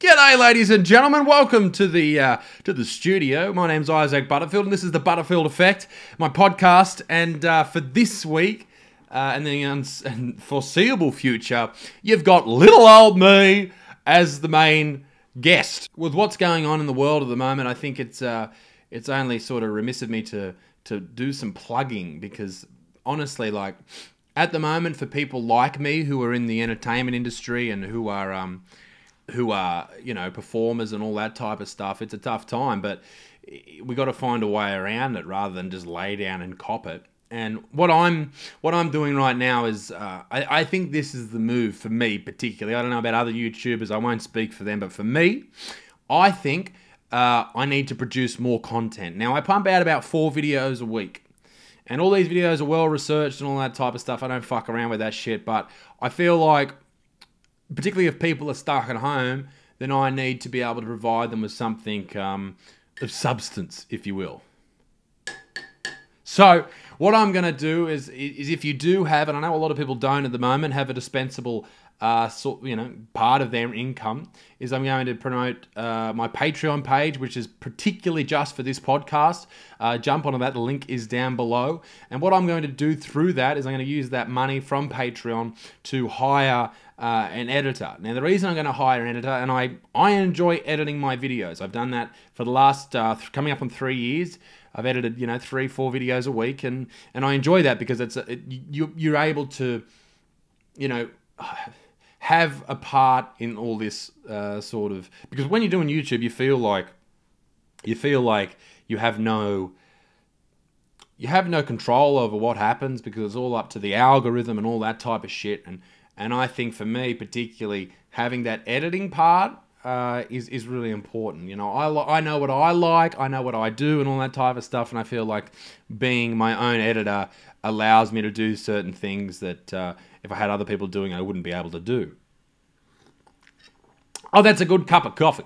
G'day, ladies and gentlemen. Welcome to the studio. My name's Isaac Butterfield, and this is the Butterfield Effect, my podcast. And for this week and the foreseeable future, you've got little old me as the main guest. With what's going on in the world at the moment, I think it's only sort of remiss of me to do some plugging, because honestly, like, at the moment, for people like me who are in the entertainment industry and who are you know, performers and all that type of stuff, it's a tough time, but we got to find a way around it rather than just lay down and cop it. And what I'm doing right now is I think this is the move for me particularly. I don't know about other YouTubers, I won't speak for them, but for me, I think I need to produce more content. Now, I pump out about 4 videos a week. And all these videos are well researched and all that type of stuff. I don't fuck around with that shit, but I feel like, particularly if people are stuck at home, then I need to be able to provide them with something of substance, if you will. So what I'm going to do is if you do have, and I know a lot of people don't at the moment, have a dispensable part of their income, is I'm going to promote my Patreon page, which is particularly just for this podcast. Jump onto that, the link is down below. And what I'm going to do through that is I'm going to use that money from Patreon to hire an editor. Now, the reason I'm going to hire an editor, and I enjoy editing my videos. I've done that for the last, coming up on 3 years. I've edited, 3-4 videos a week, and I enjoy that because you're able to, have a part in all this sort of, because when you're doing YouTube, you feel like you have no control over what happens, because it's all up to the algorithm and all that type of shit. And I think for me particularly, having that editing part is really important. I know what I like, I know what I do and all that type of stuff, and I feel like being my own editor allows me to do certain things that if I had other people doing, I wouldn't be able to do. Oh, that's a good cup of coffee.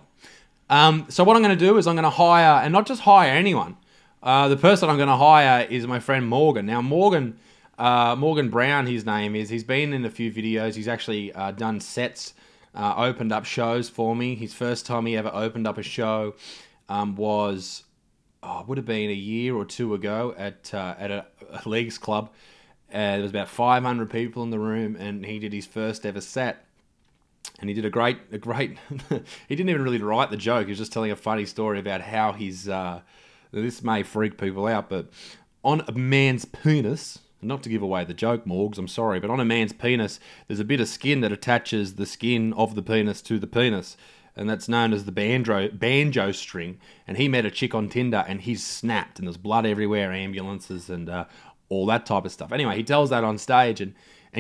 So what I'm going to do is I'm going to hire, and not just hire anyone. The person I'm going to hire is my friend Morgan. Now, Morgan Brown, his name is. He's been in a few videos. He's actually done sets, opened up shows for me. His first time he ever opened up a show was, would have been a year or 2 ago at a leagues club. There was about 500 people in the room, and he did his first ever set. And he did a great. He didn't even really write the joke. He was just telling a funny story about how his. This may freak people out, but on a man's penis, not to give away the joke, Morgs, I'm sorry, but on a man's penis, there's a bit of skin that attaches the skin of the penis to the penis, and that's known as the banjo string. And he met a chick on Tinder, and he's snapped, and there's blood everywhere, ambulances, and all that type of stuff. Anyway, he tells that on stage, and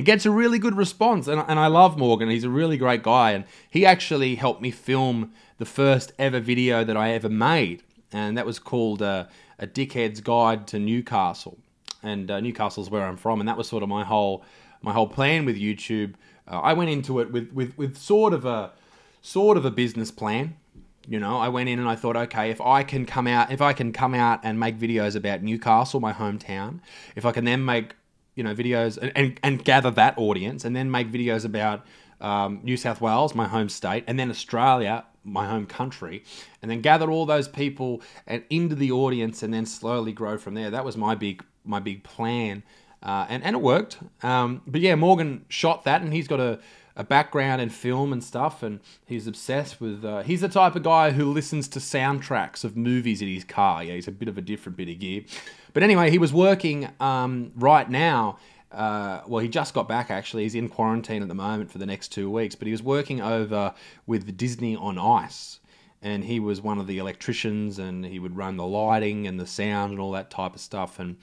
gets a really good response. And I love Morgan. He's a really great guy. And he actually helped me film the first ever video that I ever made. And that was called A Dickhead's Guide to Newcastle. And Newcastle's where I'm from. And that was sort of my whole plan with YouTube. I went into it with sort of a business plan. I went in and I thought, okay, if I can come out and make videos about Newcastle, my hometown, if I can then make videos and gather that audience, and then make videos about New South Wales, my home state, and then Australia, my home country, and then gather all those people and into the audience, and then slowly grow from there. That was my big plan, and it worked. But yeah, Morgan shot that, and he's got a background in film and stuff, and he's obsessed with. He's the type of guy who listens to soundtracks of movies in his car. Yeah, he's a bit of a different bit of gear. But anyway, he was working right now. Well, he just got back, actually. He's in quarantine at the moment for the next 2 weeks. But he was working over with Disney on Ice. And he was one of the electricians, and he would run the lighting and the sound and all that type of stuff. And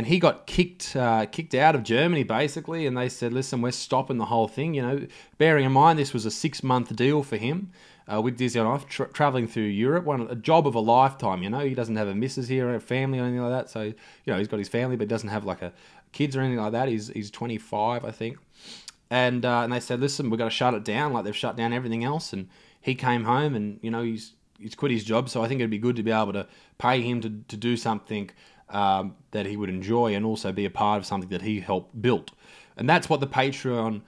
he got kicked out of Germany, basically. And they said, listen, we're stopping the whole thing. Bearing in mind, this was a 6-month deal for him. With Disney on Ice, traveling through Europe, a job of a lifetime. He doesn't have a missus here or a family or anything like that. So he's got his family, but doesn't have like kids or anything like that. He's 25, I think. And they said, listen, we've got to shut it down, like they've shut down everything else. And he came home, and he's quit his job. So I think it'd be good to be able to pay him to do something that he would enjoy, and also be a part of something that he helped build. And that's what the Patreon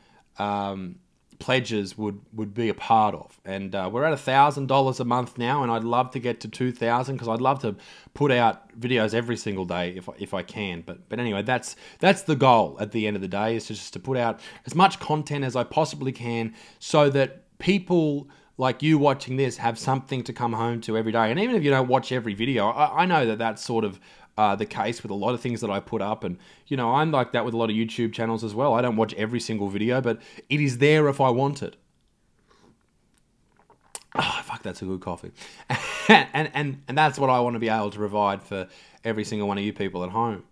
pledges would be a part of. And we're at $1,000 a month now, and I'd love to get to 2,000 because I'd love to put out videos every single day if I can. But anyway, that's the goal at the end of the day, is just to put out as much content as I possibly can so that people like you watching this have something to come home to every day. And even if you don't watch every video, I know that that's sort of the case with a lot of things that I put up. And, you know, I'm like that with a lot of YouTube channels as well. I don't watch every single video, but it is there if I want it. Oh, fuck, that's a good coffee. and that's what I want to be able to provide for every single one of you people at home.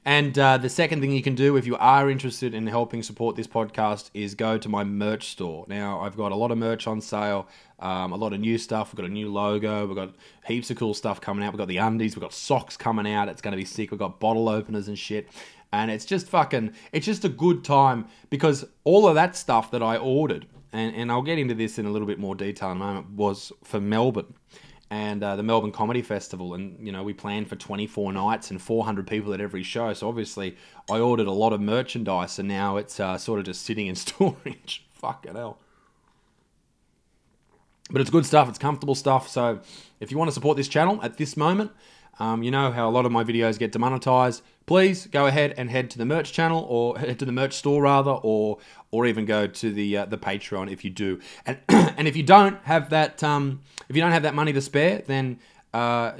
And the second thing you can do if you are interested in helping support this podcast is go to my merch store. Now, I've got a lot of merch on sale, a lot of new stuff. We've got a new logo. We've got heaps of cool stuff coming out. We've got the undies. We've got socks coming out. It's going to be sick. We've got bottle openers and shit. And it's just a good time because all of that stuff that I ordered, and I'll get into this in a little bit more detail in a moment, was for Melbourne. And the Melbourne Comedy Festival, and you know, we planned for 24 nights and 400 people at every show. So obviously, I ordered a lot of merchandise, and now it's sort of just sitting in storage. Fucking hell! But it's good stuff. It's comfortable stuff. So if you want to support this channel at this moment, you know how a lot of my videos get demonetized. Please go ahead and head to the merch channel, or head to the merch store rather, or even go to the Patreon if you do. And and if you don't have that money to spare, then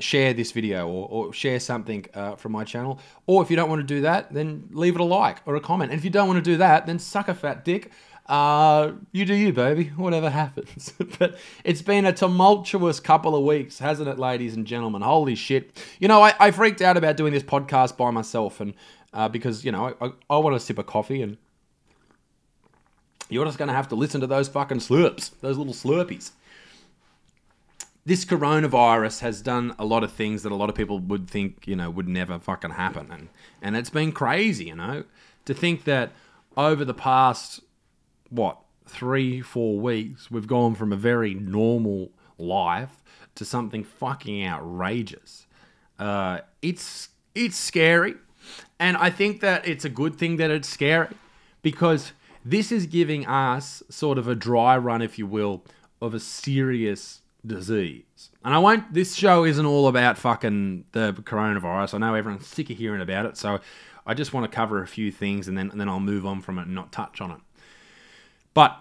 share this video or share something from my channel. Or if you don't want to do that, then leave it a like or a comment. And if you don't want to do that, then suck a fat dick. You do you, baby. Whatever happens. But it's been a tumultuous couple of weeks, hasn't it, ladies and gentlemen? Holy shit. You know, I freaked out about doing this podcast by myself, and because, you know, I want to sip a coffee, and you're just going to have to listen to those fucking slurps, those little slurpees. This coronavirus has done a lot of things that a lot of people would think, you know, would never fucking happen. And it's been crazy, you know, to think that over the past 3-4 weeks, we've gone from a very normal life to something fucking outrageous. It's scary, and I think that it's a good thing that it's scary, because this is giving us sort of a dry run, if you will, of a serious disease. And this show isn't all about fucking the coronavirus. I know everyone's sick of hearing about it, so I just want to cover a few things, and then I'll move on from it and not touch on it. But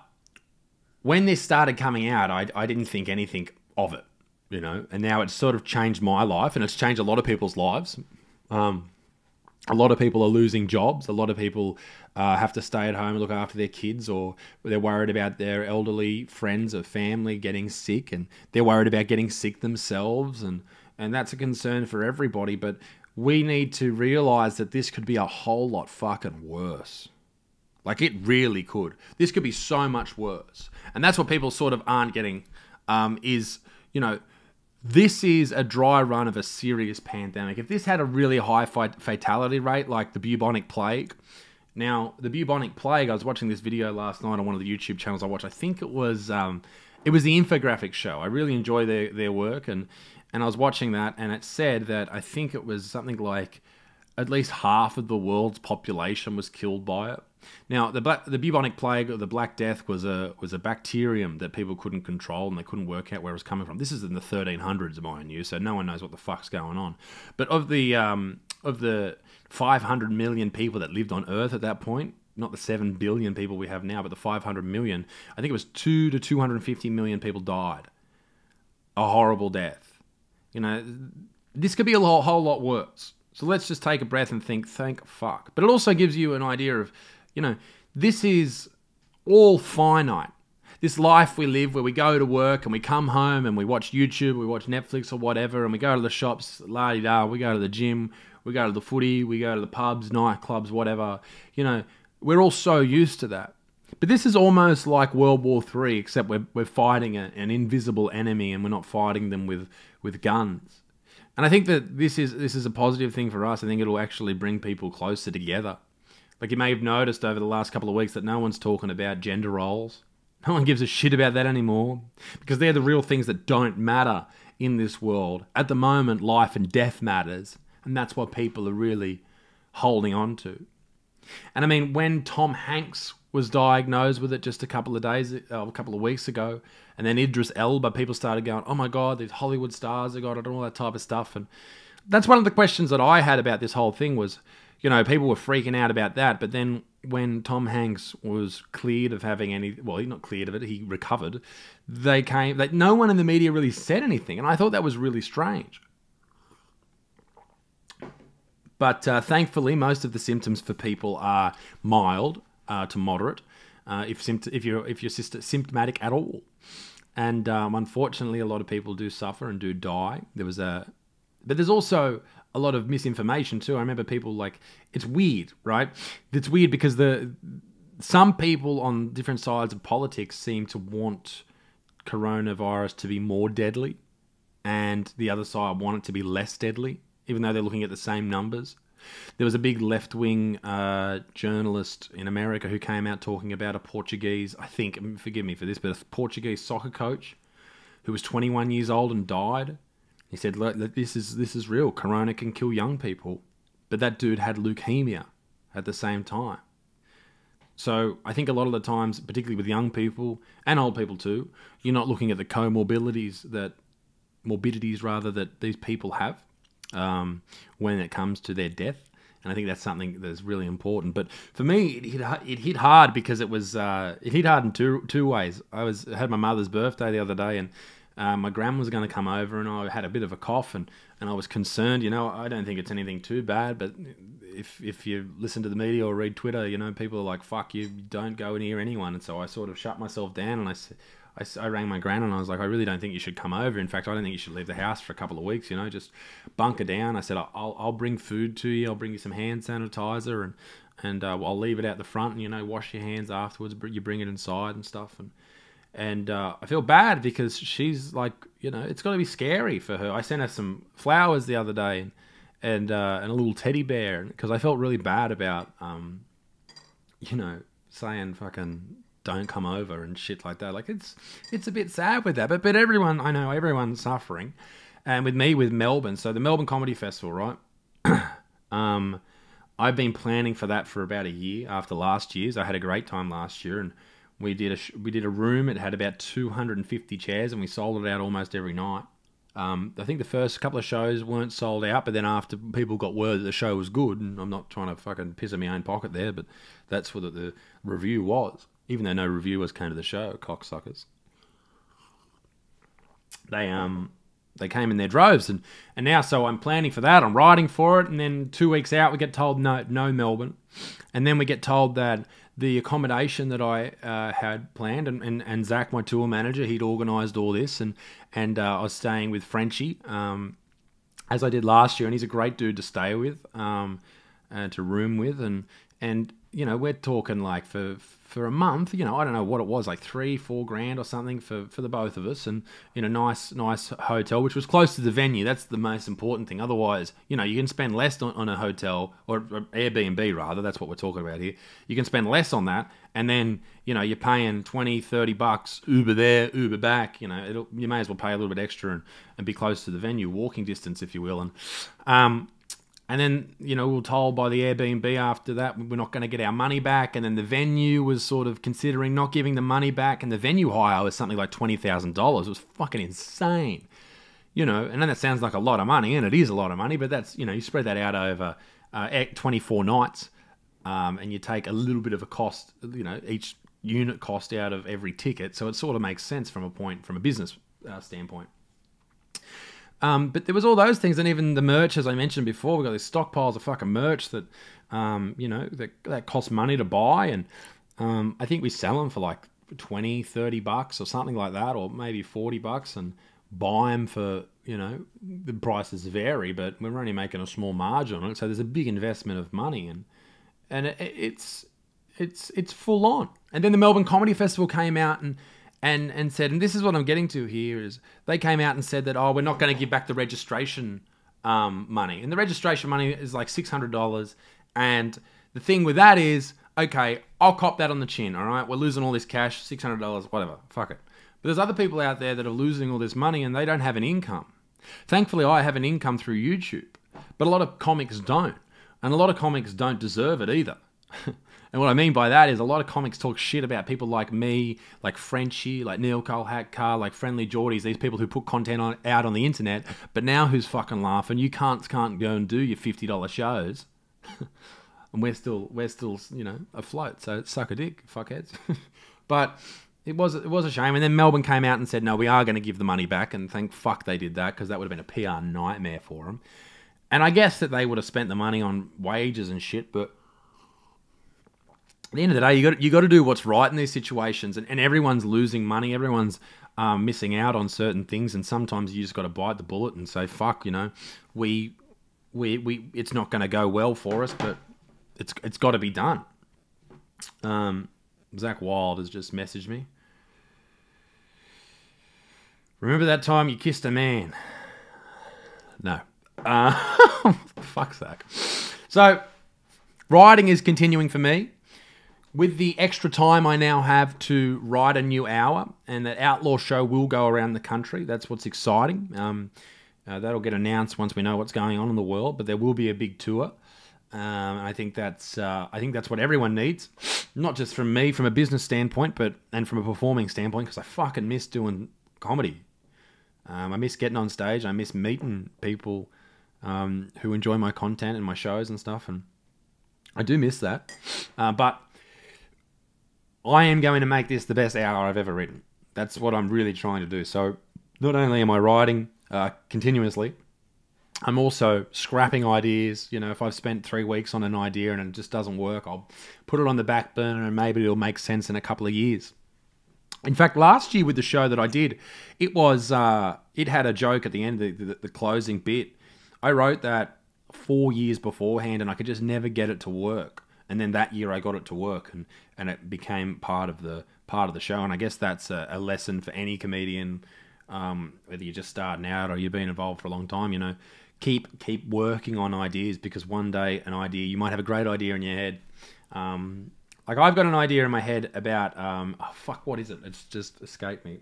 when this started coming out, I didn't think anything of it, you know, and now it's sort of changed my life, and it's changed a lot of people's lives. A lot of people are losing jobs. A lot of people have to stay at home and look after their kids, or they're worried about their elderly friends or family getting sick, and they're worried about getting sick themselves, and that's a concern for everybody. But we need to realize that this could be a whole lot fucking worse. Like, it really could. This could be so much worse. And that's what people sort of aren't getting, is, you know, this is a dry run of a serious pandemic. If this had a really high fatality rate, like the Bubonic Plague. Now, the Bubonic Plague, I was watching this video last night on one of the YouTube channels I watched. I think it was the Infographics show. I really enjoy their work, and I was watching that, and it said that I think it was something like at least half of the world's population was killed by it. Now, the bubonic plague, or the Black Death, was a bacterium that people couldn't control, and they couldn't work out where it was coming from. This is in the 1300s, mind you, so no one knows what the fuck's going on. But of the 500 million people that lived on Earth at that point, not the 7 billion people we have now, but the 500 million, I think it was 2 to 250 million people died. A horrible death. You know, this could be a whole lot worse. So let's just take a breath and think, thank fuck. But it also gives you an idea of, you know, this is all finite. This life we live, where we go to work and we come home and we watch YouTube, we watch Netflix or whatever, and we go to the shops, la-di-da, we go to the gym, we go to the footy, we go to the pubs, nightclubs, whatever. You know, we're all so used to that. But this is almost like World War III, except we're fighting an invisible enemy, and we're not fighting them with guns. And I think that this is a positive thing for us. I think it'll actually bring people closer together. Like, you may have noticed over the last couple of weeks that no one's talking about gender roles. No one gives a shit about that anymore, because they're the real things that don't matter in this world. At the moment, life and death matters, and that's what people are really holding on to. And I mean, when Tom Hanks was diagnosed with it just a couple of weeks ago. And then Idris Elba, people started going, oh my God, these Hollywood stars have got it and all that type of stuff. And that's one of the questions that I had about this whole thing was, people were freaking out about that. But then when Tom Hanks was cleared of having he's not cleared of it, he recovered, no one in the media really said anything. And I thought that was really strange. But thankfully, most of the symptoms for people are mild to moderate, if you're symptomatic at all. And unfortunately, a lot of people do suffer and do die. But there's also a lot of misinformation too. I remember people it's weird, right? It's weird because some people on different sides of politics seem to want coronavirus to be more deadly, and the other side want it to be less deadly, even though they're looking at the same numbers. There was a big left-wing journalist in America who came out talking about a Portuguese, I think, forgive me for this, but a Portuguese soccer coach who was 21 years old and died. He said, look, this is real. Corona can kill young people. But that dude had leukemia at the same time. So I think a lot of the times, particularly with young people and old people too, you're not looking at the morbidities that these people have when it comes to their death. And I think that's something that's really important. But for me, it hit hard because it hit hard in two ways. I had my mother's birthday the other day, and my grandma was going to come over, and I had a bit of a cough, and I was concerned. I don't think it's anything too bad, but if you listen to the media or read Twitter, people are like, fuck you, don't go near anyone. And so I sort of shut myself down, and I rang my gran, and I was like, I really don't think you should come over. In fact, I don't think you should leave the house for a couple of weeks, just bunker down. I said, I'll bring food to you. I'll bring you some hand sanitizer, and I'll leave it out the front, and, wash your hands afterwards. You bring it inside and stuff. And I feel bad because she's like, it's got to be scary for her. I sent her some flowers the other day and a little teddy bear because I felt really bad about, saying fucking don't come over and shit like that. Like it's a bit sad with that, but I know everyone's suffering. And with Melbourne, so the Melbourne Comedy Festival, right? I've been planning for that for about a year after last year's. I had a great time last year, and we did a room. It had about 250 chairs, and we sold it out almost every night. I think the first couple of shows weren't sold out, but then after people got word that the show was good, and I'm not trying to fucking piss in my own pocket there, but that's what the review was. Even though no reviewers came to the show, cocksuckers. They came in their droves, and now so I'm planning for that. I'm writing for it, and then 2 weeks out we get told no Melbourne, and then we get told that the accommodation that I had planned, and Zach, my tour manager, he'd organised all this, and I was staying with Frenchie, as I did last year, and he's a great dude to stay with, and to room with, and we're talking like for a month, I don't know what it was, like $3-4 grand or something for the both of us, and in a nice hotel, which was close to the venue. That's the most important thing. Otherwise, you can spend less on a hotel or Airbnb rather. That's what we're talking about here. You can spend less on that, and then you're paying $20-30 Uber there, Uber back. You may as well pay a little bit extra and be close to the venue, walking distance, if you will, and then, we were told by the Airbnb after that we're not going to get our money back. And then the venue was sort of considering not giving the money back. And the venue hire was something like $20,000. It was fucking insane. And then that sounds like a lot of money. And it is a lot of money. But that's, you spread that out over 24 nights. And you take a little bit of a cost, each unit cost out of every ticket. So it sort of makes sense from a business standpoint. But there was all those things, and even the merch, as I mentioned before, we've got these stockpiles of fucking merch that, that cost money to buy, and I think we sell them for like $20-30 or something like that, or maybe $40, and buy them for, the prices vary, but we're only making a small margin on it, so there's a big investment of money, and it's full on. And then the Melbourne Comedy Festival came out and said, and this is what I'm getting to here, is they came out and said that, we're not going to give back the registration money. And the registration money is like $600. And the thing with that is, okay, I'll cop that on the chin, all right? We're losing all this cash, $600, whatever, fuck it. But there's other people out there that are losing all this money and they don't have an income. Thankfully, I have an income through YouTube, but a lot of comics don't. And a lot of comics don't deserve it either. And what I mean by that is a lot of comics talk shit about people like me, like Frenchie, like Neil Colhatkar, like Friendly Geordies, these people who put content out on the internet, but now who's fucking laughing? You can't go and do your $50 shows. And we're still, afloat. So suck a dick, fuckheads. But it was a shame. And then Melbourne came out and said, no, we are going to give the money back. And thank fuck they did that, because that would have been a PR nightmare for them. And I guess that they would have spent the money on wages and shit, but at the end of the day, you got to do what's right in these situations, and everyone's losing money, everyone's missing out on certain things, and sometimes you just got to bite the bullet and say, fuck, we it's not going to go well for us, but it's got to be done. Zach Wild has just messaged me. Remember that time you kissed a man? No. Fuck Zach. So, writing is continuing for me. With the extra time I now have to write a new hour, and that Outlaw show will go around the country. That's what's exciting. That'll get announced once we know what's going on in the world, but there will be a big tour. I think that's what everyone needs, not just from me, from a business standpoint, and from a performing standpoint, because I fucking miss doing comedy. I miss getting on stage. I miss meeting people who enjoy my content and my shows and stuff, and I do miss that. But I am going to make this the best hour I've ever written. That's what I'm really trying to do. So not only am I writing continuously, I'm also scrapping ideas. If I've spent 3 weeks on an idea and it just doesn't work, I'll put it on the back burner and maybe it'll make sense in a couple of years. In fact, last year with the show that I did, it had a joke at the end of the closing bit. I wrote that 4 years beforehand and I could just never get it to work. And then that year I got it to work, and it became part of the show. And I guess that's a lesson for any comedian, whether you're just starting out or you've been involved for a long time. Keep working on ideas, because one day you might have a great idea in your head. Like I've got an idea in my head about what is it? It's just escaped me.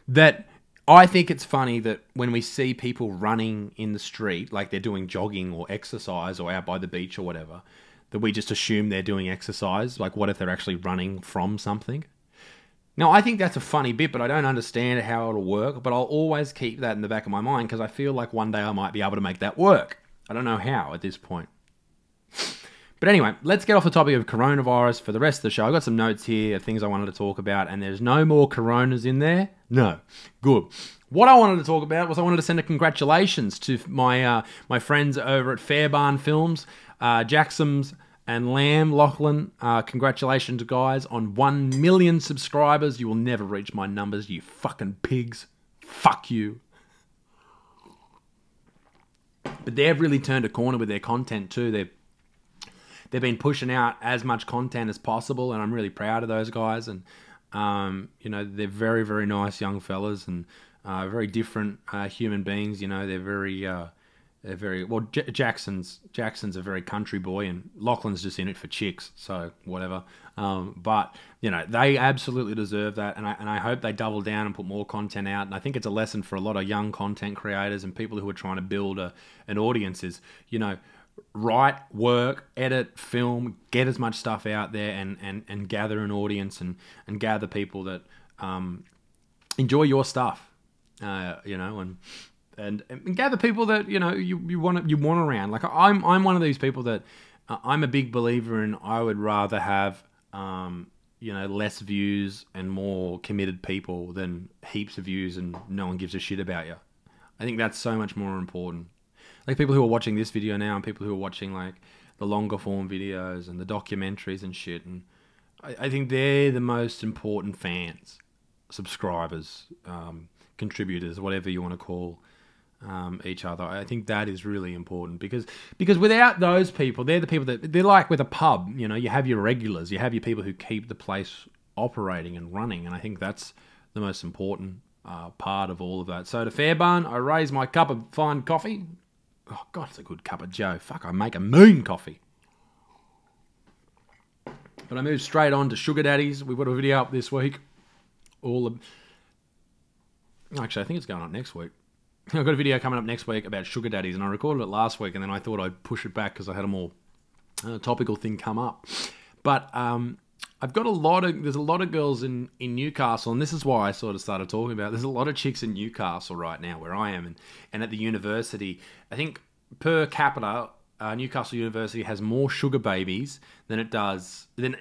That. I think it's funny that when we see people running in the street, like they're doing jogging or exercise or out by the beach or whatever, that we just assume they're doing exercise. Like, what if they're actually running from something? Now, I think that's a funny bit, but I don't understand how it'll work. But I'll always keep that in the back of my mind, because I feel like one day I might be able to make that work. I don't know how at this point. But anyway, let's get off the topic of coronavirus for the rest of the show. I've got some notes here of things I wanted to talk about, and there's no more coronas in there. No. Good. What I wanted to talk about was I wanted to send a congratulations to my friends over at Fairbairn Films, Jacksons and Lamb, Lachlan. Congratulations, guys, on 1 million subscribers. You will never reach my numbers, you fucking pigs. Fuck you. But they've really turned a corner with their content too. They've been pushing out as much content as possible, and I'm really proud of those guys. And they're very, very nice young fellas, and very different human beings. They're very well. Jackson's a very country boy, and Lachlan's just in it for chicks, so whatever. But they absolutely deserve that, and I hope they double down and put more content out. And I think it's a lesson for a lot of young content creators and people who are trying to build an audience. Is write, work, edit, film, get as much stuff out there, and gather an audience and gather people that enjoy your stuff, and gather people that you want around. Like I'm one of these people that I'm a big believer in. I would rather have less views and more committed people than heaps of views and no one gives a shit about you. I think that's so much more important. Like people who are watching this video now and people who are watching like the longer form videos and the documentaries and shit. And I think they're the most important fans, subscribers, contributors, whatever you want to call each other. I think that is really important because without those people, they're the people that they're like with a pub. You have your regulars, you have your people who keep the place operating and running. And I think that's the most important part of all of that. So to Fairbairn, I raise my cup of fine coffee. Oh, God, it's a good cup of Joe. Fuck, I make a mean coffee. But I move straight on to Sugar Daddies. We've got a video up this week. Actually, I think it's going up next week. I've got a video coming up next week about sugar daddies, and I recorded it last week, and then I thought I'd push it back because I had a more topical thing come up. But I've got there's a lot of girls in Newcastle, and this is why I sort of started talking about it. There's a lot of chicks in Newcastle right now where I am, and at the university. I think per capita, Newcastle University has more sugar babies than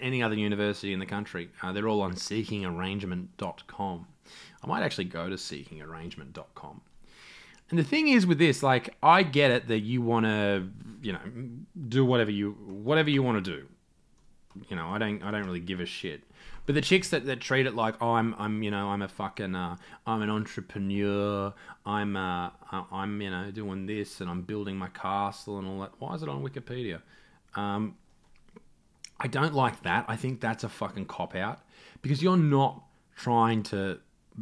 any other university in the country. They're all on seekingarrangement.com. I might actually go to seekingarrangement.com. And the thing is with this, like, I get it that you want to, do whatever you want to do. I don't really give a shit. But the chicks that treat it like, oh, I'm a fucking, I'm an entrepreneur. I'm doing this and I'm building my castle and all that. Why is it on Wikipedia? I don't like that. I think that's a fucking cop out because you're not trying to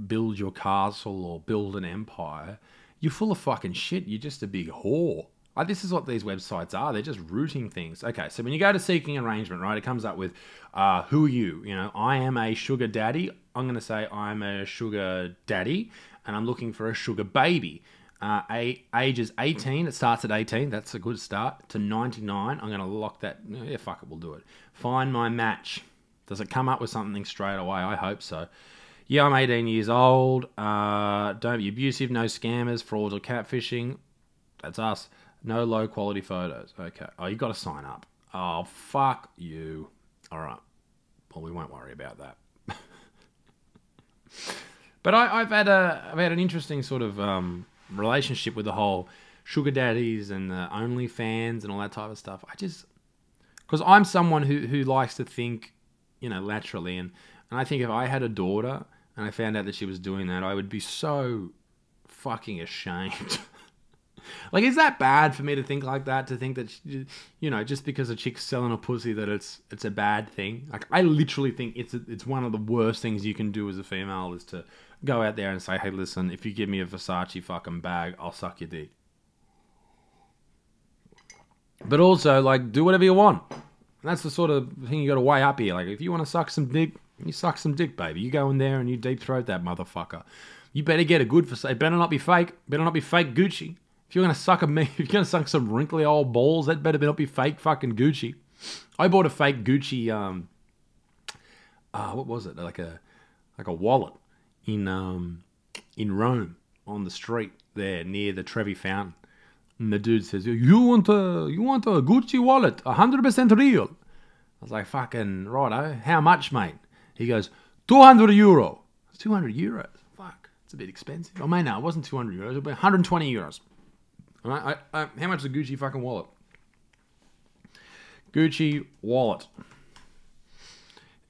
build your castle or build an empire. You're full of fucking shit. You're just a big whore. This is what these websites are. They're just rooting things. Okay, so when you go to Seeking Arrangement, right, it comes up with, who are you? I am a sugar daddy. I'm going to say I'm a sugar daddy, and I'm looking for a sugar baby. Ages 18. It starts at 18. That's a good start. To 99. I'm going to lock that. Yeah, fuck it, we'll do it. Find my match. Does it come up with something straight away? I hope so. Yeah, I'm 18 years old. Don't be abusive. No scammers, frauds, or catfishing. That's us. No low quality photos. Okay. Oh, you got to sign up. Oh, fuck you. All right. Well, we won't worry about that. But I've had an interesting sort of relationship with the whole sugar daddies and the OnlyFans and all that type of stuff. Because I'm someone who likes to think, laterally, and I think if I had a daughter and I found out that she was doing that, I would be so fucking ashamed. Like, is that bad for me to think like that? To think that, just because a chick's selling a pussy that it's a bad thing? Like, I literally think it's one of the worst things you can do as a female is to go out there and say, hey, listen, if you give me a Versace fucking bag, I'll suck your dick. But also, like, do whatever you want. And that's the sort of thing you got to weigh up here. Like, if you want to suck some dick, you suck some dick, baby. You go in there and you deep throat that motherfucker. You better get a good Versace. It better not be fake. Better not be fake Gucci. If you're gonna suck some wrinkly old balls, that better not be fake fucking Gucci. I bought a fake Gucci. What was it? Like a wallet in Rome on the street there near the Trevi Fountain. And the dude says, "You want a Gucci wallet, 100% real." I was like, "Fucking righto. How much, mate?" He goes, €200. It's 200 euros. Fuck, it's a bit expensive. Oh, mate, no, it wasn't 200 euros. It was 120 euros. All right, how much is a Gucci fucking wallet? Gucci wallet.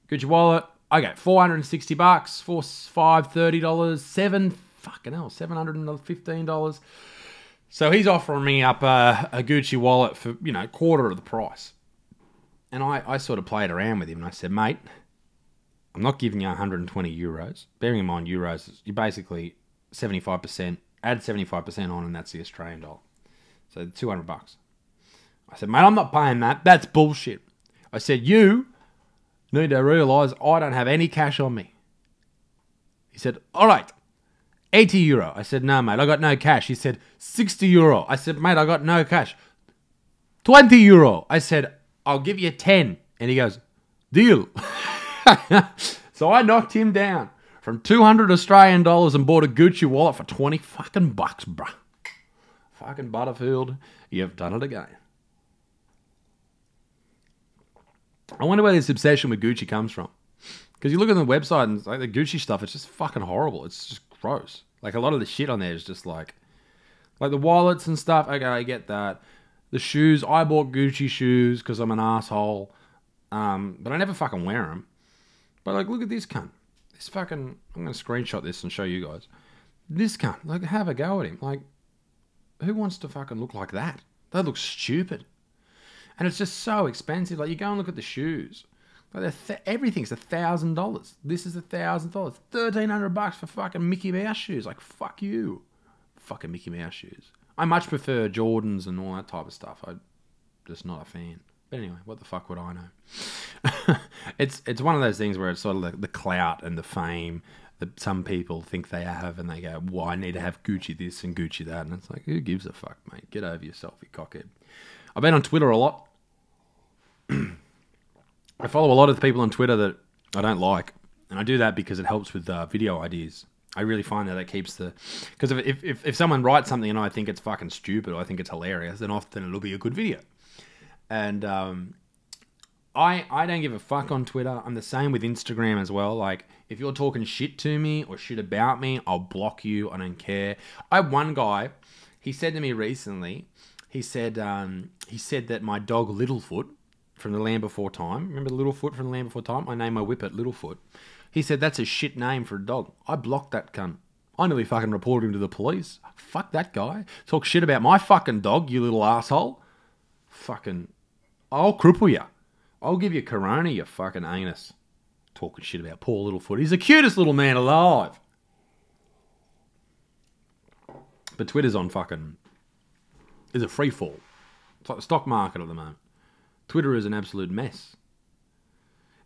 Gucci wallet. Okay, $460, $530, $715. So he's offering me up a Gucci wallet for quarter of the price. And I sort of played around with him and I said, mate, I'm not giving you 120 euros. Bearing in mind euros, you're basically 75%. Add 75% on, and that's the Australian dollar. So $200. I said, mate, I'm not paying that. That's bullshit. I said, you need to realise I don't have any cash on me. He said, all right, €80. I said, no, mate, I got no cash. He said, €60. I said, mate, I got no cash. €20. I said, I'll give you 10. And he goes, deal. So I knocked him down from 200 Australian dollars and bought a Gucci wallet for 20 fucking bucks, bruh. Fucking Butterfield, you've done it again. I wonder where this obsession with Gucci comes from. Because you look at the website and like the Gucci stuff, it's just fucking horrible. It's just gross. Like a lot of the shit on there is just like the wallets and stuff. Okay, I get that. The shoes, I bought Gucci shoes because I'm an asshole. But I never fucking wear them. But like, look at this cunt. This fucking, I'm going to screenshot this and show you guys. This cunt, like, have a go at him. Like, who wants to fucking look like that? They look stupid. And it's just so expensive. Like, you go and look at the shoes. Like, everything's $1,000. This is $1,000. $1,300 for fucking Mickey Mouse shoes. Like, fuck you. Fucking Mickey Mouse shoes. I much prefer Jordans and all that type of stuff. I'm just not a fan. But anyway, what the fuck would I know? It's one of those things where it's sort of the clout and the fame that some people think they have, and they go, well, I need to have Gucci this and Gucci that. And it's like, who gives a fuck, mate? Get over yourself, you cockhead. I've been on Twitter a lot. I follow a lot of the people on Twitter that I don't like. And I do that because it helps with video ideas. I really find that keeps the... Because if someone writes something and I think it's fucking stupid or I think it's hilarious, then often it'll be a good video. And I don't give a fuck on Twitter. I'm the same with Instagram as well. Like, if you're talking shit to me or shit about me, I'll block you. I don't care. I have one guy, he said to me recently, he said that my dog Littlefoot from The Land Before Time, remember Littlefoot from The Land Before Time? I named my whippet Littlefoot. He said, that's a shit name for a dog. I blocked that cunt. I nearly fucking reported him to the police. Fuck that guy. Talk shit about my fucking dog, you little asshole. Fucking... I'll cripple you. I'll give you corona, you fucking anus. Talking shit about poor Littlefoot. He's the cutest little man alive. But Twitter's on fucking... It's a free fall. It's like the stock market at the moment. Twitter is an absolute mess.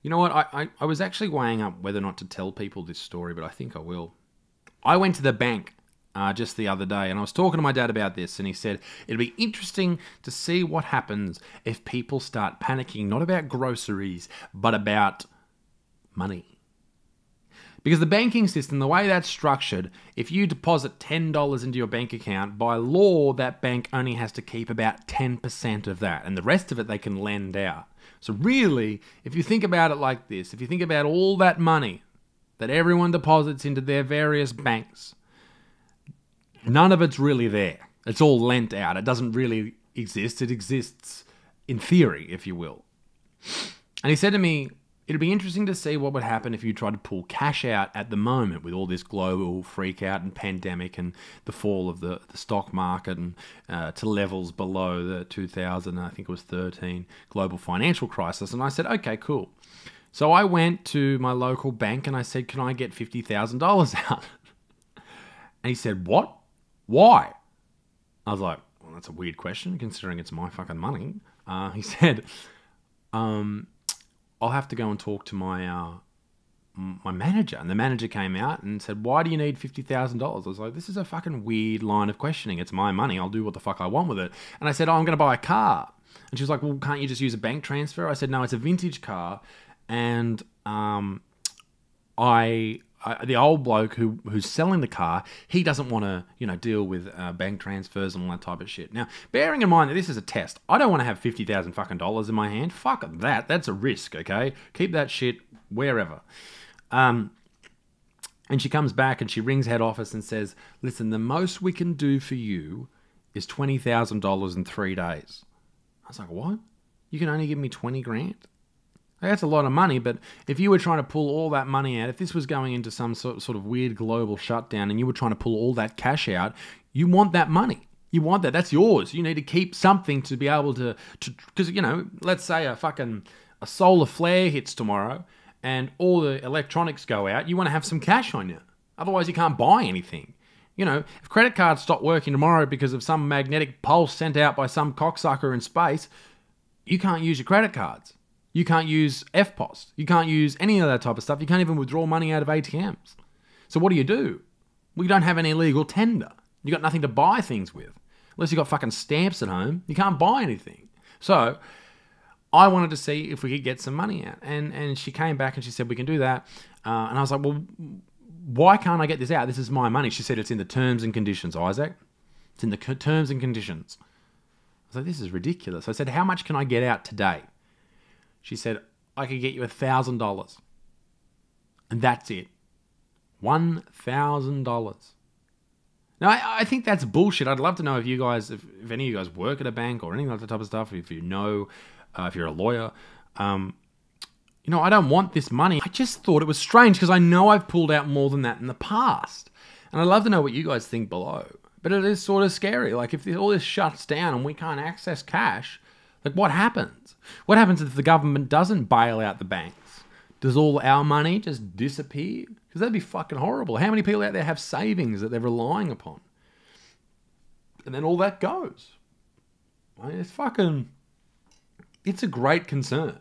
You know what? I was actually weighing up whether or not to tell people this story, but I think I will. I went to the bank just the other day, and I was talking to my dad about this, and he said, it'd be interesting to see what happens if people start panicking, not about groceries, but about money. Because the banking system, the way that's structured, if you deposit $10 into your bank account, by law, that bank only has to keep about 10% of that, and the rest of it they can lend out. So really, if you think about it like this, if you think about all that money that everyone deposits into their various banks, none of it's really there. It's all lent out. It doesn't really exist. It exists in theory, if you will. And he said to me, it'd be interesting to see what would happen if you tried to pull cash out at the moment with all this global freak out and pandemic and the fall of the stock market and to levels below the 2000, I think it was 13, global financial crisis. And I said, okay, cool. So I went to my local bank and I said, can I get $50,000 out? And he said, what? Why? I was like, well, that's a weird question considering it's my fucking money. He said, I'll have to go and talk to my manager. And the manager came out and said, why do you need $50,000? I was like, this is a fucking weird line of questioning. It's my money. I'll do what the fuck I want with it. And I said, oh, I'm going to buy a car. And she was like, well, can't you just use a bank transfer? I said, no, it's a vintage car. And the old bloke who's selling the car, he doesn't want to, deal with bank transfers and all that type of shit. Now, bearing in mind that this is a test, I don't want to have $50,000 fucking dollars in my hand. Fuck that. That's a risk, okay? Keep that shit wherever. And she comes back and she rings head office and says, listen, the most we can do for you is $20,000 in 3 days. I was like, what? You can only give me 20 grand? That's a lot of money, but if you were trying to pull all that money out, if this was going into some sort of weird global shutdown and you were trying to pull all that cash out, you want that money. You want that. That's yours. You need to keep something to be able to because, let's say a solar flare hits tomorrow and all the electronics go out, you want to have some cash on you. Otherwise, you can't buy anything. If credit cards stop working tomorrow because of some magnetic pulse sent out by some cocksucker in space, you can't use your credit cards. You can't use FPOS. You can't use any of that type of stuff. You can't even withdraw money out of ATMs. So what do? We don't have any legal tender. You got nothing to buy things with. Unless you got fucking stamps at home, you can't buy anything. So I wanted to see if we could get some money out. And she came back and she said, we can do that. And I was like, well, why can't I get this out? This is my money. She said, it's in the terms and conditions, Isaac. It's in the terms and conditions. I was like, this is ridiculous. I said, how much can I get out today? She said, I could get you $1,000. And that's it. $1,000. Now, I think that's bullshit. I'd love to know if you guys, if any of you guys work at a bank or anything like that type of stuff, if you know, if you're a lawyer. I don't want this money. I just thought it was strange because I know I've pulled out more than that in the past. And I'd love to know what you guys think below. But it is sort of scary. Like, if all this shuts down and we can't access cash, like, what happens? What happens if the government doesn't bail out the banks? Does all our money just disappear? Because that'd be fucking horrible. How many people out there have savings that they're relying upon? And then all that goes. I mean, it's a great concern.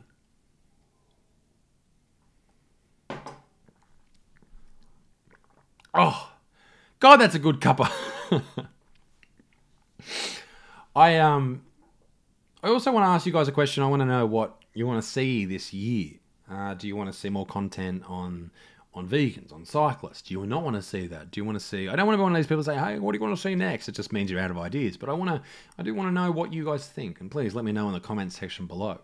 Oh, God, that's a good cuppa. I also want to ask you guys a question. I want to know what you want to see this year. Do you want to see more content on vegans, on cyclists? Do you not want to see that? Do you want to see... I don't want to be one of these people say, hey, what do you want to see next? It just means you're out of ideas. But I do want to know what you guys think. And please let me know in the comments section below.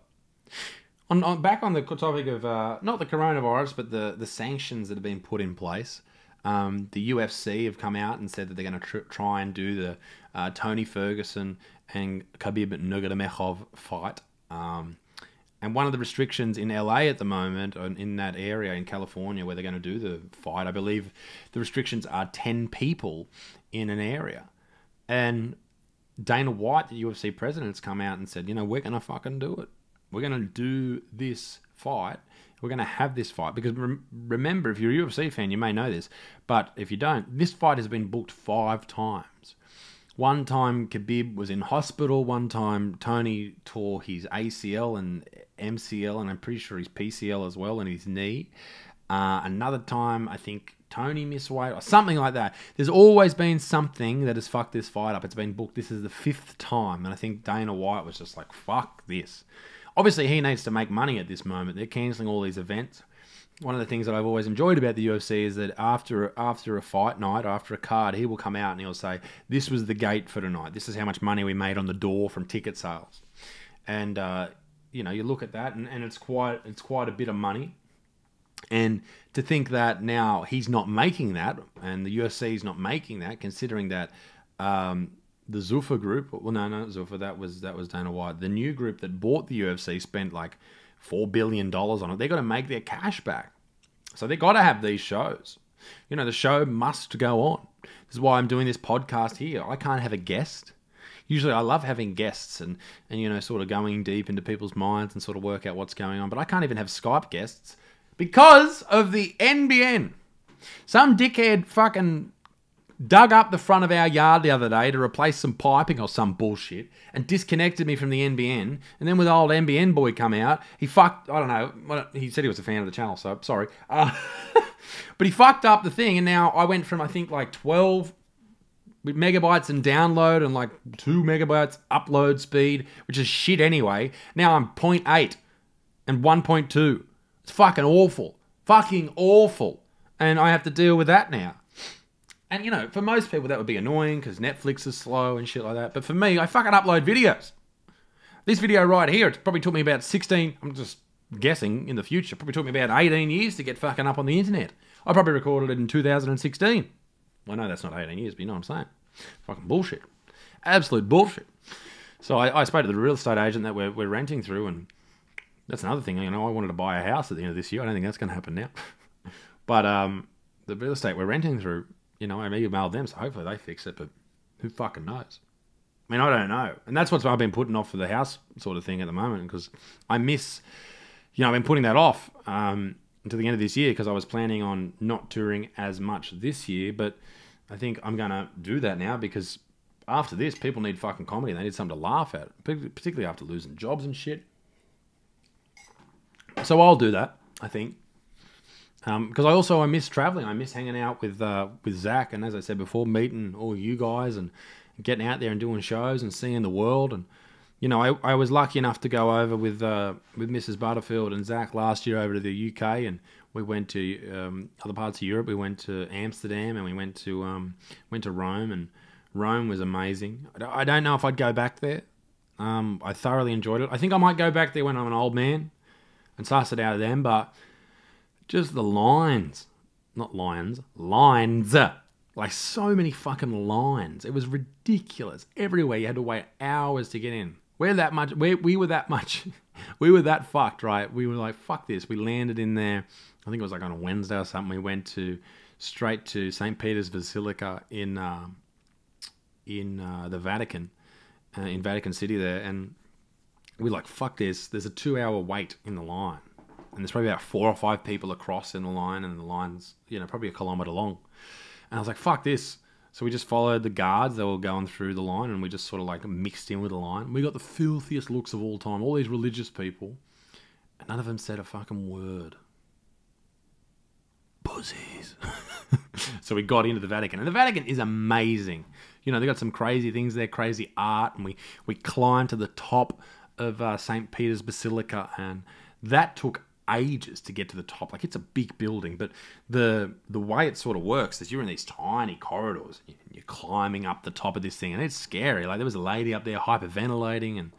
Back on the topic of, not the coronavirus, but the sanctions that have been put in place. The UFC have come out and said that they're going to try and do the Tony Ferguson and Khabib Nurmagomedov fight. And one of the restrictions in LA at the moment, in that area in California where they're going to do the fight, I believe the restrictions are 10 people in an area. And Dana White, the UFC president, has come out and said, you know, we're going to fucking do it. We're going to do this fight. We're going to have this fight. Because remember, if you're a UFC fan, you may know this. But if you don't, this fight has been booked 5 times. One time Khabib was in hospital. One time Tony tore his ACL and MCL, and I'm pretty sure his PCL as well, in his knee. Another time, I think Tony missed weight or something like that. There's always been something that has fucked this fight up. It's been booked. This is the 5th time, and I think Dana White was just like, fuck this. Obviously, he needs to make money at this moment. They're cancelling all these events. One of the things that I've always enjoyed about the UFC is that after a fight night, after a card, he will come out and he'll say, this was the gate for tonight. This is how much money we made on the door from ticket sales. And, you know, you look at that and it's quite a bit of money. And to think that now he's not making that and the UFC is not making that, considering that the Zuffa group, well, no, not Zuffa, that was Dana White. The new group that bought the UFC spent like $4 billion on it. They got to make their cash back. So they got to have these shows. You know, the show must go on. This is why I'm doing this podcast here. I can't have a guest. Usually I love having guests and you know, sort of going deep into people's minds and sort of work out what's going on. But I can't even have Skype guests because of the NBN. Some dickhead fucking dug up the front of our yard the other day to replace some piping or some bullshit and disconnected me from the NBN. And then with old NBN boy come out, he fucked, I don't know, he said he was a fan of the channel, so sorry. But he fucked up the thing, and now I went from, I think, like 12 megabytes in download and like 2 megabytes upload speed, which is shit anyway. Now I'm 0.8 and 1.2. It's fucking awful. Fucking awful. And I have to deal with that now. And, you know, for most people that would be annoying because Netflix is slow and shit like that. But for me, I fucking upload videos. This video right here, it probably took me about 16, I'm just guessing in the future, probably took me about 18 years to get fucking up on the internet. I probably recorded it in 2016. Well, no, that's not 18 years, but you know what I'm saying. Fucking bullshit. Absolute bullshit. So I spoke to the real estate agent that we're renting through, and that's another thing. You know, I wanted to buy a house at the end of this year. I don't think that's going to happen now. But the real estate we're renting through, you know, I emailed them, so hopefully they fix it, but who fucking knows? I mean, I don't know. And that's what I've been putting off for the house sort of thing at the moment, because I miss, you know, I've been putting that off until the end of this year because I was planning on not touring as much this year, but I think I'm going to do that now because after this, people need fucking comedy. They need something to laugh at, particularly after losing jobs and shit. So I'll do that, I think. Because I miss traveling. I miss hanging out with Zach, and as I said before, meeting all you guys and getting out there and doing shows and seeing the world. And you know, I was lucky enough to go over with Mrs. Butterfield and Zach last year over to the UK, and we went to other parts of Europe. We went to Amsterdam and we went to Rome, and Rome was amazing. I don't know if I'd go back there. I thoroughly enjoyed it. I think I might go back there when I'm an old man and suss it out of them, but just the lines, not lions, lines, like so many fucking lines. It was ridiculous. Everywhere you had to wait hours to get in. We were that fucked, right? We were like, fuck this. We landed in there, I think it was like on a Wednesday or something. We went straight to St. Peter's Basilica in the Vatican, in Vatican City there, and we were like, fuck this. There's a 2-hour wait in the line. And there's probably about 4 or 5 people across in the line, and the line's, you know, probably a kilometre long. And I was like, fuck this. So we just followed the guards that were going through the line, and we just sort of like mixed in with the line. We got the filthiest looks of all time. All these religious people. And none of them said a fucking word. Pussies. So we got into the Vatican. And the Vatican is amazing. You know, they got some crazy things there, crazy art. And we climbed to the top of St. Peter's Basilica. And that took ages to get to the top. Like, it's a big building. But the way it sort of works is you're in these tiny corridors. And you're climbing up the top of this thing. And it's scary. Like, there was a lady up there hyperventilating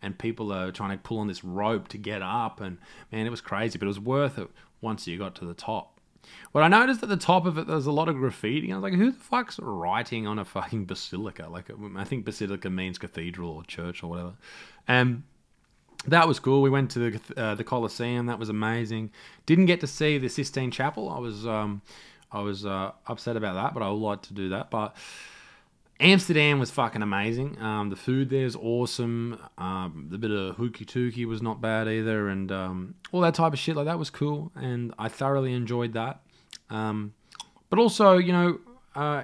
and people are trying to pull on this rope to get up. And, man, it was crazy. But it was worth it once you got to the top. But I noticed at the top of it, there's a lot of graffiti. I was like, who the fuck's writing on a fucking basilica? Like, I think basilica means cathedral or church or whatever. And that was cool. We went to the Colosseum. That was amazing. Didn't get to see the Sistine Chapel. I was upset about that, but I would like to do that. But Amsterdam was fucking amazing. The food there is awesome. The bit of hooky tookie was not bad either, and all that type of shit like that was cool, and I thoroughly enjoyed that. But also, you know,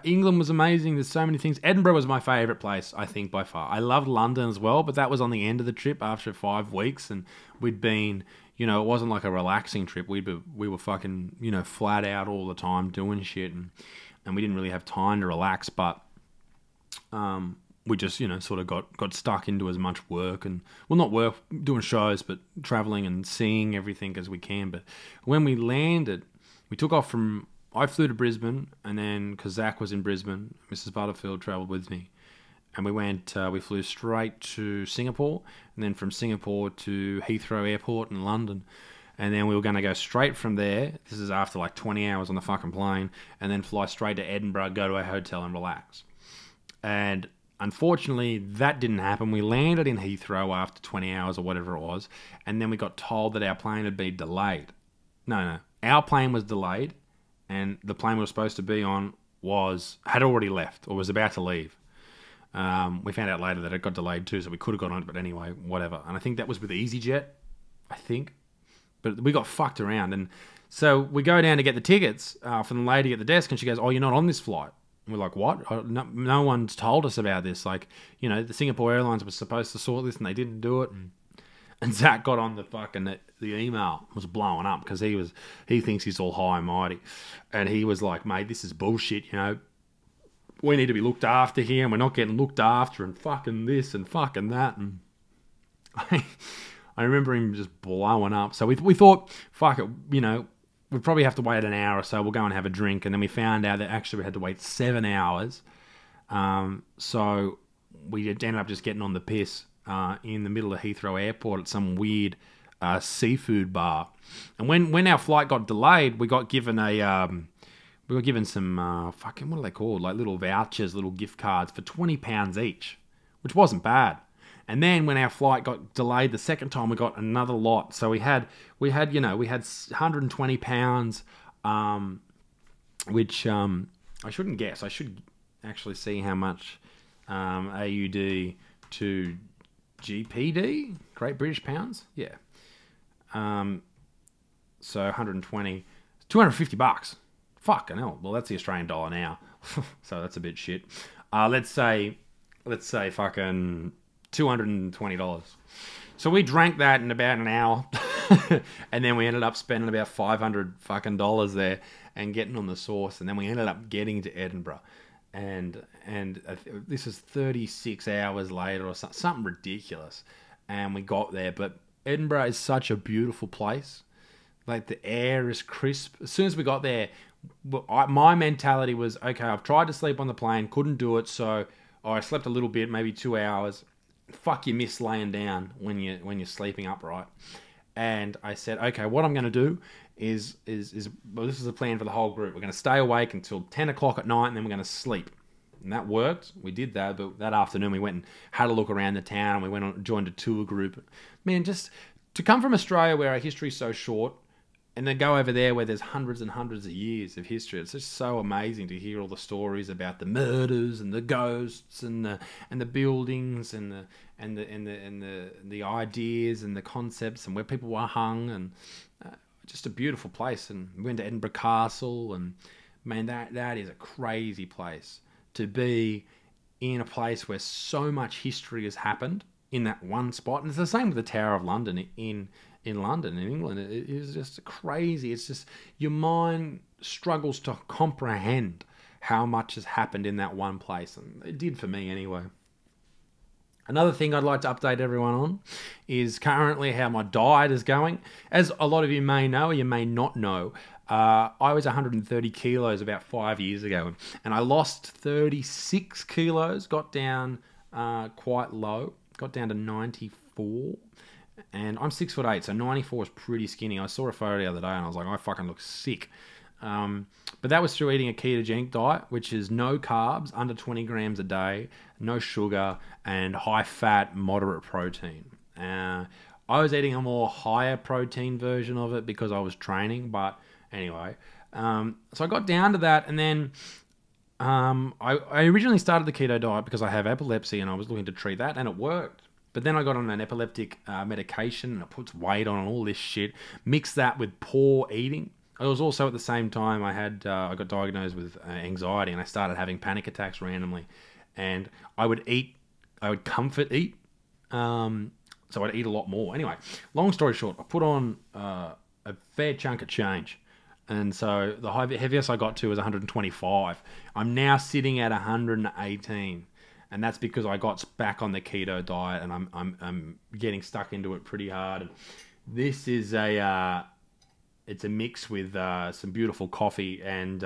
England was amazing. There's so many things. Edinburgh was my favourite place, I think, by far. I loved London as well, but that was on the end of the trip after 5 weeks, and we'd been, you know, it wasn't like a relaxing trip. We were fucking, you know, flat out all the time doing shit, and we didn't really have time to relax, but we just, you know, sort of got stuck into as much work and, well, not work, doing shows, but traveling and seeing everything as we can. But when we landed, we took off from, I flew to Brisbane, and then, because Zach was in Brisbane, Mrs. Butterfield travelled with me, and we flew straight to Singapore, and then from Singapore to Heathrow Airport in London. And then we were going to go straight from there. This is after like 20 hours on the fucking plane, and then fly straight to Edinburgh, go to a hotel and relax. And unfortunately, that didn't happen. We landed in Heathrow after 20 hours or whatever it was, and then we got told that our plane had been delayed. No. Our plane was delayed, and the plane we were supposed to be on had already left or was about to leave. We found out later that it got delayed too, so we could have got on it, but anyway, whatever. And I think that was with EasyJet, I think. But we got fucked around. And so we go down to get the tickets from the lady at the desk, and she goes, "Oh, you're not on this flight." And we're like, "What? No one's told us about this." Like, you know, the Singapore Airlines was supposed to sort this, and they didn't do it. And Zach got on the fucking, the email was blowing up because he thinks he's all high and mighty. And he was like, "Mate, this is bullshit, you know. We need to be looked after here, and we're not getting looked after, and fucking this and fucking that." And I remember him just blowing up. So we thought, fuck it, you know, we'd probably have to wait an hour or so. We'll go and have a drink. And then we found out that actually we had to wait 7 hours. So we ended up just getting on the piss in the middle of Heathrow Airport at some weird seafood bar. And when our flight got delayed, we got given some fucking, what are they called? Like little vouchers, little gift cards for £20 each, which wasn't bad. And then when our flight got delayed the second time, we got another lot. So we had £120, which I shouldn't guess. I should actually see how much AUD to GPD, Great British Pounds. Yeah. So 120, $250. Fucking hell. Well, that's the Australian dollar now. So that's a bit shit. Let's say fucking $220. So we drank that in about an hour, and then we ended up spending about $500 fucking dollars there and getting on the sauce, and then we ended up getting to Edinburgh, and this is 36 hours later or something ridiculous, and we got there. But Edinburgh is such a beautiful place. Like, the air is crisp. As soon as we got there, my mentality was, okay, I've tried to sleep on the plane, couldn't do it, so I slept a little bit, maybe 2 hours. Fuck, you miss laying down when you're sleeping upright. And I said, okay, what I'm going to do is well, this is a plan for the whole group. We're going to stay awake until 10 o'clock at night, and then we're going to sleep. And that worked. We did that, but that afternoon we went and had a look around the town. We went on, joined a tour group. Man, just to come from Australia where our history is so short, and then go over there where there's hundreds and hundreds of years of history. It's just so amazing to hear all the stories about the murders and the ghosts and the buildings and the ideas and the concepts and where people were hung, and just a beautiful place. And we went to Edinburgh Castle, and man, that is a crazy place to be, in a place where so much history has happened in that one spot. And it's the same with the Tower of London in London, in England. It is just crazy. It's just, your mind struggles to comprehend how much has happened in that one place. And it did for me anyway. Another thing I'd like to update everyone on is currently how my diet is going. As a lot of you may know or you may not know, I was 130 kilos about 5 years ago, and I lost 36 kilos, got down quite low, got down to 94, and I'm 6'8", so 94 is pretty skinny. I saw a photo the other day and I was like, I fucking look sick. But that was through eating a ketogenic diet, which is no carbs, under 20 grams a day, no sugar, and high fat, moderate protein. I was eating a more higher protein version of it because I was training, but anyway. So I got down to that, and then I originally started the keto diet because I have epilepsy and I was looking to treat that, and it worked. But then I got on an epileptic medication, and it puts weight on and all this shit. Mix that with poor eating. It was also at the same time I got diagnosed with anxiety, and I started having panic attacks randomly. And I would comfort eat. So I'd eat a lot more. Anyway, long story short, I put on a fair chunk of change. And so the heaviest I got to was 125. I'm now sitting at 118. And that's because I got back on the keto diet, and I'm getting stuck into it pretty hard. And this is it's a mix with some beautiful coffee and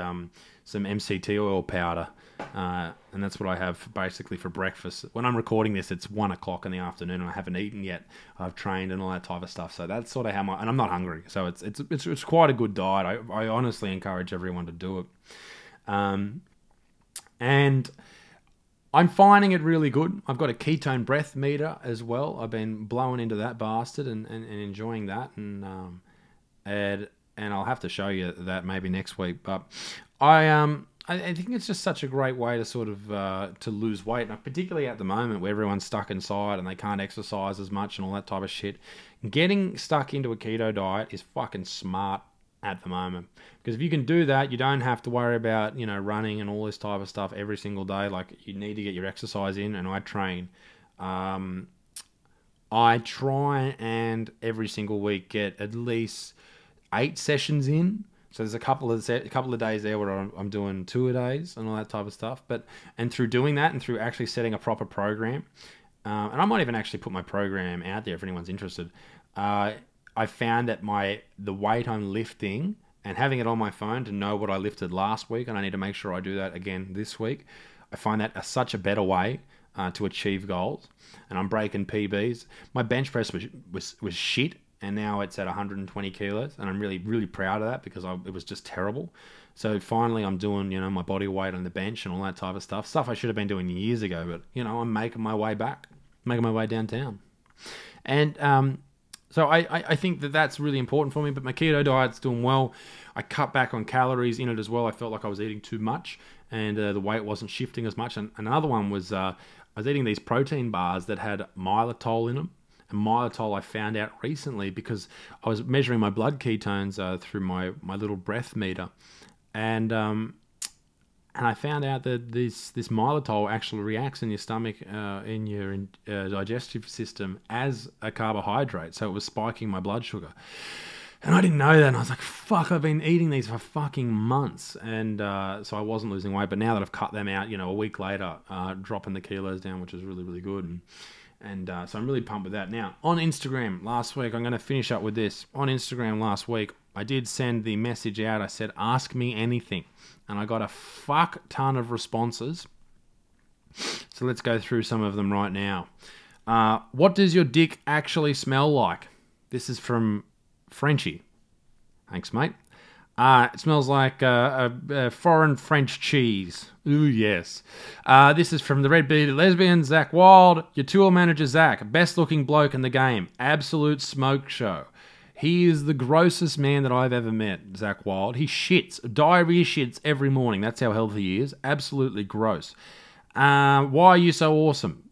some MCT oil powder. And that's what I have basically for breakfast. When I'm recording this, it's 1 o'clock in the afternoon and I haven't eaten yet. I've trained and all that type of stuff. So that's sort of how and I'm not hungry. So it's quite a good diet. I honestly encourage everyone to do it. And I'm finding it really good. I've got a ketone breath meter as well. I've been blowing into that bastard and enjoying that. And I'll have to show you that maybe next week. But I think it's just such a great way to sort of to lose weight, and particularly at the moment where everyone's stuck inside and they can't exercise as much and all that type of shit. Getting stuck into a keto diet is fucking smart at the moment, because if you can do that, you don't have to worry about running and all this type of stuff every single day. Like, you need to get your exercise in, and I train. I try and every single week get at least 8 sessions in. So there's a couple of days there where I'm doing 2 days and all that type of stuff. And through doing that and through actually setting a proper program, and I might even actually put my program out there if anyone's interested. I found that the weight I'm lifting and having it on my phone to know what I lifted last week, and I need to make sure I do that again this week. I find that such a better way to achieve goals, and I'm breaking PBs. My bench press was shit. And now it's at 120 kilos, and I'm really, really proud of that because it was just terrible. So finally, I'm doing, my body weight on the bench and all that type of stuff. Stuff I should have been doing years ago, but I'm making my way back, making my way downtown. And so I think that that's really important for me. But my keto diet's doing well. I cut back on calories in it as well. I felt like I was eating too much, and the weight wasn't shifting as much. And another one was I was eating these protein bars that had xylitol in them. And xylitol I found out recently because I was measuring my blood ketones through my little breath meter, and I found out that this xylitol actually reacts in your stomach, in your digestive system as a carbohydrate. So it was spiking my blood sugar, and I didn't know that. And I was like, "Fuck! I've been eating these for fucking months," and so I wasn't losing weight. But now that I've cut them out, a week later, dropping the kilos down, which is really, really good. And so I'm really pumped with that. Now, on Instagram last week, I'm going to finish up with this. On Instagram last week, I did send the message out. I said, ask me anything. And I got a fuck ton of responses. So let's go through some of them right now. What does your dick actually smell like? This is from Frenchie. Thanks, mate. It smells like a foreign French cheese. Ooh, yes. This is from the Red Bearded Lesbian, Zach Wild. Your tour manager, Zach. Best looking bloke in the game. Absolute smoke show. He is the grossest man that I've ever met, Zach Wild. He shits. Diarrhea shits every morning. That's how healthy he is. Absolutely gross. Why are you so awesome?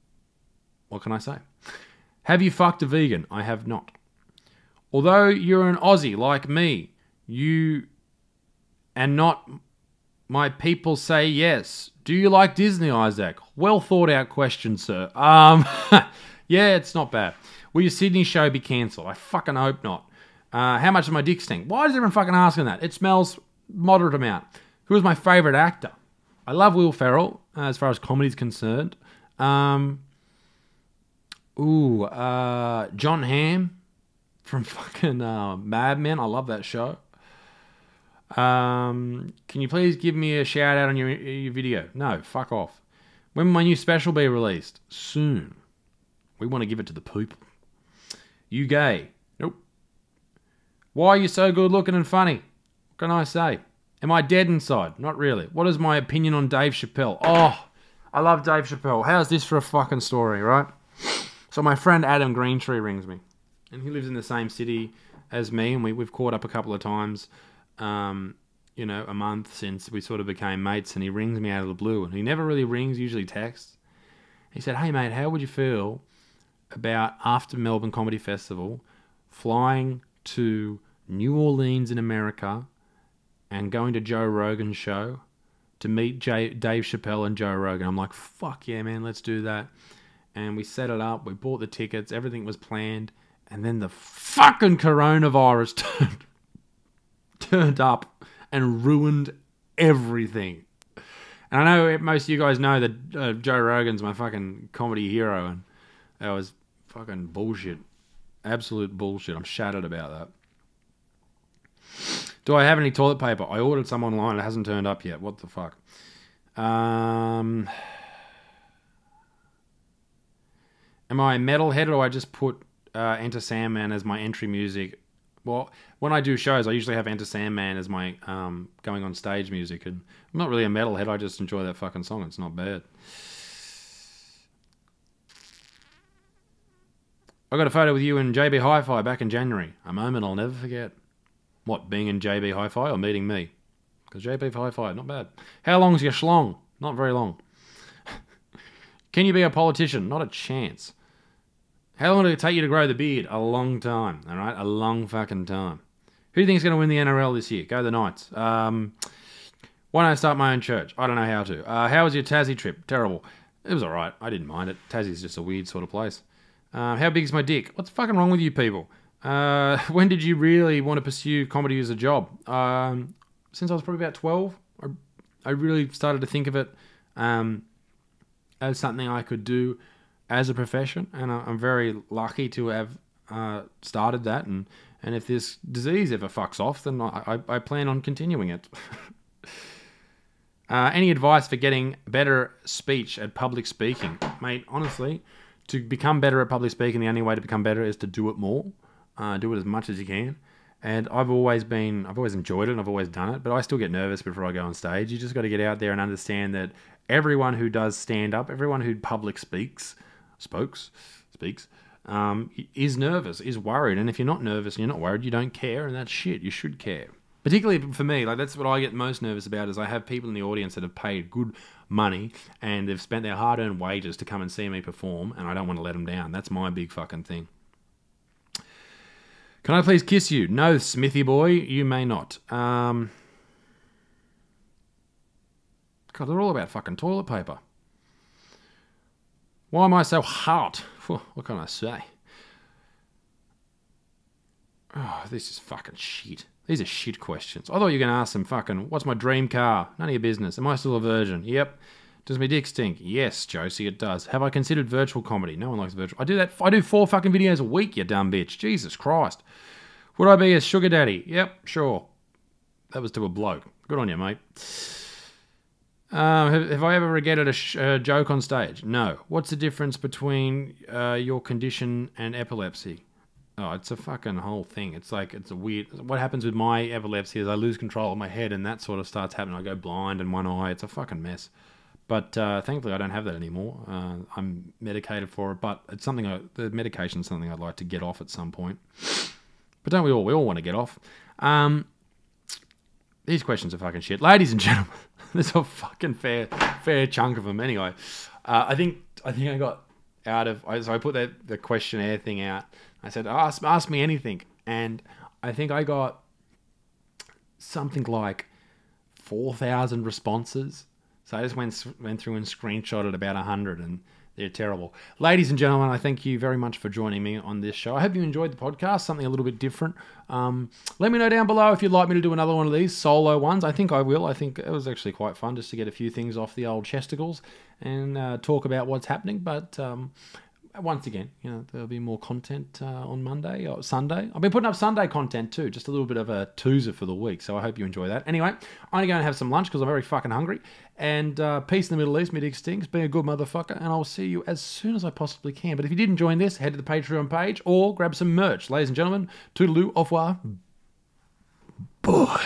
What can I say? Have you fucked a vegan? I have not. Although you're an Aussie like me, and not my people say yes. Do you like Disney, Isaac? Well thought out question, sir. Yeah, it's not bad. Will your Sydney show be cancelled? I fucking hope not. How much does my dick stink? Why is everyone fucking asking that? It smells moderate amount. Who is my favourite actor? I love Will Ferrell, as far as comedy's concerned. John Hamm from fucking Mad Men. I love that show. Can you please give me a shout out on your video? No, fuck off. When will my new special be released? Soon. We want to give it to the people. You gay? Nope. Why are you so good looking and funny? What can I say? Am I dead inside? Not really. What is my opinion on Dave Chappelle? Oh, I love Dave Chappelle. How's this for a fucking story, right? So my friend Adam Greentree rings me. And he lives in the same city as me. And we've caught up a couple of times, you know, a month since we sort of became mates. And he rings me out of the blue. And he never really rings, usually texts. He said, hey, mate, how would you feel about after Melbourne Comedy Festival flying to New Orleans in America and going to Joe Rogan's show to meet Dave Chappelle and Joe Rogan? I'm like, fuck yeah, man, let's do that. And we set it up. We bought the tickets. Everything was planned. And then the fucking coronavirus turned up and ruined everything. And I know most of you guys know that Joe Rogan's my fucking comedy hero. And that was fucking bullshit. Absolute bullshit. I'm shattered about that. Do I have any toilet paper? I ordered some online. It hasn't turned up yet. What the fuck? Am I a metalhead, or do I just put Enter Sandman as my entry music? Well, when I do shows, I usually have Enter Sandman as my going on stage music. And I'm not really a metalhead. I just enjoy that fucking song. It's not bad. I got a photo with you in JB Hi-Fi back in January. A moment I'll never forget. What, being in JB Hi-Fi or meeting me? Because JB Hi-Fi, not bad. How long's your schlong? Not very long. Can you be a politician? Not a chance. How long did it take you to grow the beard? A long time, all right? A long fucking time. Who do you think is going to win the NRL this year? Go the Knights. Why don't I start my own church? I don't know how to. How was your Tassie trip? Terrible. It was all right. I didn't mind it. Tassie's just a weird sort of place. How big is my dick? What's fucking wrong with you people? When did you really want to pursue comedy as a job? Since I was probably about 12. I really started to think of it as something I could do as a profession, and I'm very lucky to have started that. And if this disease ever fucks off, then I plan on continuing it. Any advice for getting better speech at public speaking? Mate, honestly, to become better at public speaking, the only way to become better is to do it more. Do it as much as you can. And I've always enjoyed it and I've always done it, but I still get nervous before I go on stage. You just got to get out there and understand that everyone who does stand up, everyone who public speaks, is nervous, is worried. And if you're not nervous and you're not worried, you don't care, and that's shit. You should care. Particularly for me, like that's what I get most nervous about is I have people in the audience that have paid good money and they've spent their hard-earned wages to come and see me perform, and I don't want to let them down. That's my big fucking thing. Can I please kiss you? No, Smithy boy, you may not. God, they're all about fucking toilet paper. Why am I so hot? What can I say? Oh, this is fucking shit. These are shit questions. I thought you were going to ask some fucking, what's my dream car? None of your business. Am I still a virgin? Yep. Does my dick stink? Yes, Josie, it does. Have I considered virtual comedy? No one likes virtual. I do that. I do 4 fucking videos a week, you dumb bitch. Jesus Christ. Would I be a sugar daddy? Yep, sure. That was to a bloke. Good on you, mate. Have I ever regretted a joke on stage? No. What's the difference between your condition and epilepsy? Oh, it's a fucking whole thing. It's like, it's a weird... What happens with my epilepsy is I lose control of my head and that sort of starts happening. I go blind in one eye. It's a fucking mess. But thankfully, I don't have that anymore. I'm medicated for it, but it's something. The medication is something I'd like to get off at some point. But don't we all? We all want to get off. These questions are fucking shit, ladies and gentlemen. There's a fucking fair chunk of them. Anyway, I think I got out of. So I put the questionnaire thing out. I said, ask me anything, and I think I got something like 4,000 responses. So I just went through and screenshotted about 100, and They're terrible. Ladies and gentlemen, I thank you very much for joining me on this show. I hope you enjoyed the podcast, something a little bit different. Let me know down below if you'd like me to do another one of these solo ones. I think I will. I think it was actually quite fun just to get a few things off the old chesticles and talk about what's happening. But once again, you know, there'll be more content on Monday or Sunday. I've been putting up Sunday content too, just a little bit of a toozer for the week. So I hope you enjoy that. Anyway, I'm going to go and have some lunch because I'm very fucking hungry. And peace in the Middle East, mid extinct. Be a good motherfucker. And I'll see you as soon as I possibly can. But if you didn't join this, head to the Patreon page or grab some merch. Ladies and gentlemen, toodaloo, au revoir. Boy.